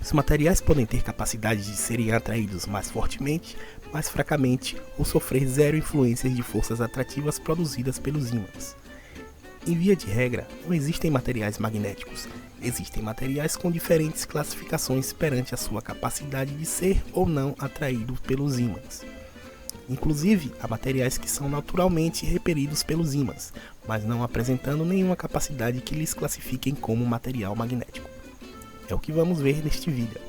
Os materiais podem ter capacidade de serem atraídos mais fortemente, mais fracamente ou sofrer zero influências de forças atrativas produzidas pelos ímãs. Em via de regra, não existem materiais magnéticos. Existem materiais com diferentes classificações perante a sua capacidade de ser ou não atraído pelos ímãs. Inclusive, há materiais que são naturalmente repelidos pelos ímãs, mas não apresentando nenhuma capacidade que lhes classifiquem como material magnético. É o que vamos ver neste vídeo.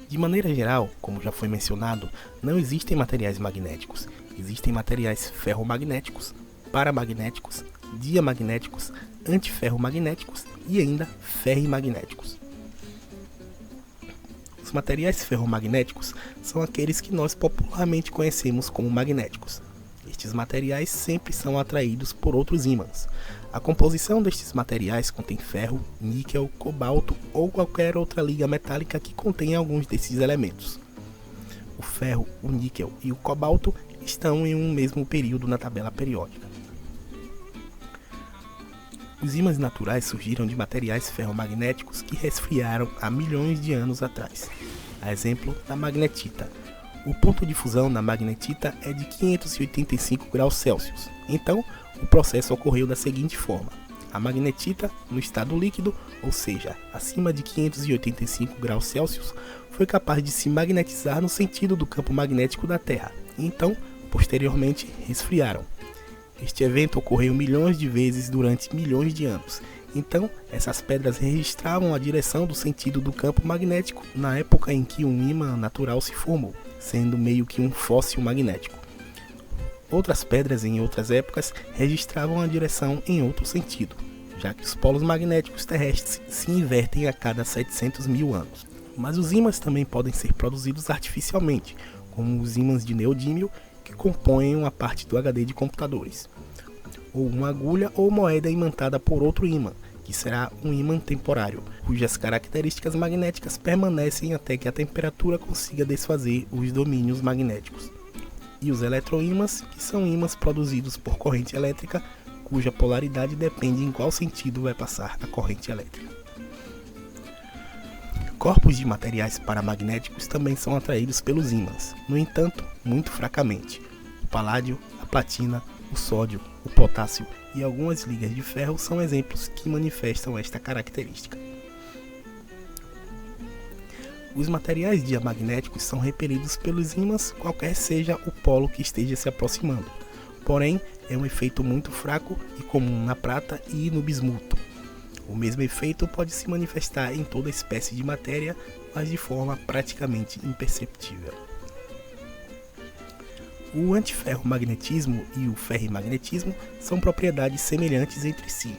De maneira geral, como já foi mencionado, não existem materiais magnéticos. Existem materiais ferromagnéticos, paramagnéticos, diamagnéticos, antiferromagnéticos e ainda ferrimagnéticos. Os materiais ferromagnéticos são aqueles que nós popularmente conhecemos como magnéticos. Estes materiais sempre são atraídos por outros ímãs. A composição destes materiais contém ferro, níquel, cobalto ou qualquer outra liga metálica que contenha alguns desses elementos. O ferro, o níquel e o cobalto estão em um mesmo período na tabela periódica. Os ímãs naturais surgiram de materiais ferromagnéticos que resfriaram há milhões de anos atrás. A exemplo da magnetita. O ponto de fusão na magnetita é de 585 graus Celsius. Então, o processo ocorreu da seguinte forma: a magnetita, no estado líquido, ou seja, acima de 585 graus Celsius, foi capaz de se magnetizar no sentido do campo magnético da Terra. Então, posteriormente, resfriaram. Este evento ocorreu milhões de vezes durante milhões de anos. Então, essas pedras registravam a direção do sentido do campo magnético na época em que um ímã natural se formou, sendo meio que um fóssil magnético. Outras pedras em outras épocas registravam a direção em outro sentido, já que os polos magnéticos terrestres se invertem a cada 700 mil anos. Mas os ímãs também podem ser produzidos artificialmente, como os ímãs de neodímio, que compõem uma parte do HD de computadores, ou uma agulha ou moeda imantada por outro ímã, que será um ímã temporário, cujas características magnéticas permanecem até que a temperatura consiga desfazer os domínios magnéticos. E os eletroímãs, que são ímãs produzidos por corrente elétrica, cuja polaridade depende em qual sentido vai passar a corrente elétrica. Corpos de materiais paramagnéticos também são atraídos pelos ímãs, no entanto, muito fracamente. O paládio, a platina, o sódio, o potássio e algumas ligas de ferro são exemplos que manifestam esta característica. Os materiais diamagnéticos são repelidos pelos ímãs, qualquer seja o polo que esteja se aproximando. Porém, é um efeito muito fraco e comum na prata e no bismuto. O mesmo efeito pode se manifestar em toda espécie de matéria, mas de forma praticamente imperceptível. O antiferromagnetismo e o ferrimagnetismo são propriedades semelhantes entre si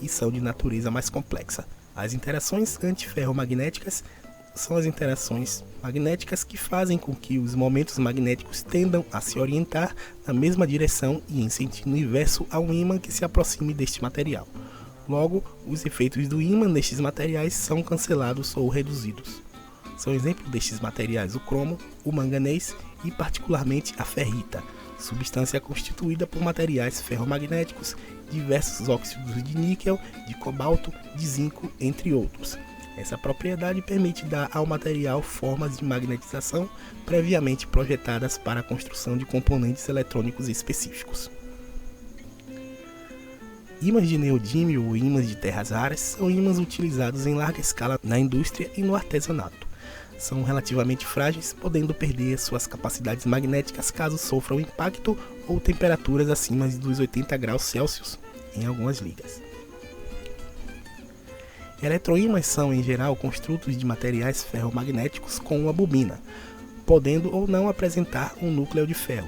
e são de natureza mais complexa. As interações antiferromagnéticas são as interações magnéticas que fazem com que os momentos magnéticos tendam a se orientar na mesma direção e em sentido inverso a um ímã que se aproxime deste material. Logo, os efeitos do ímã nestes materiais são cancelados ou reduzidos. São exemplos destes materiais o cromo, o manganês e particularmente a ferrita, substância constituída por materiais ferromagnéticos, diversos óxidos de níquel, de cobalto, de zinco, entre outros. Essa propriedade permite dar ao material formas de magnetização previamente projetadas para a construção de componentes eletrônicos específicos. Ímãs de neodímio ou ímãs de terras raras são ímãs utilizados em larga escala na indústria e no artesanato. São relativamente frágeis, podendo perder suas capacidades magnéticas caso sofram impacto ou temperaturas acima dos 80 graus Celsius em algumas ligas. Eletroímãs são, em geral, construtos de materiais ferromagnéticos com uma bobina, podendo ou não apresentar um núcleo de ferro.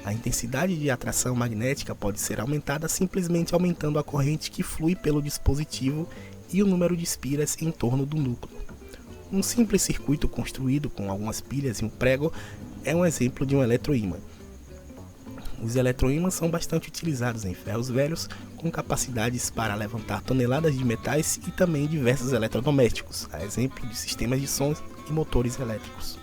A intensidade de atração magnética pode ser aumentada simplesmente aumentando a corrente que flui pelo dispositivo e o número de espiras em torno do núcleo. Um simples circuito construído com algumas pilhas e um prego é um exemplo de um eletroímã. Os eletroímãs são bastante utilizados em ferros velhos, com capacidades para levantar toneladas de metais e também diversos eletrodomésticos, a exemplo de sistemas de sons e motores elétricos.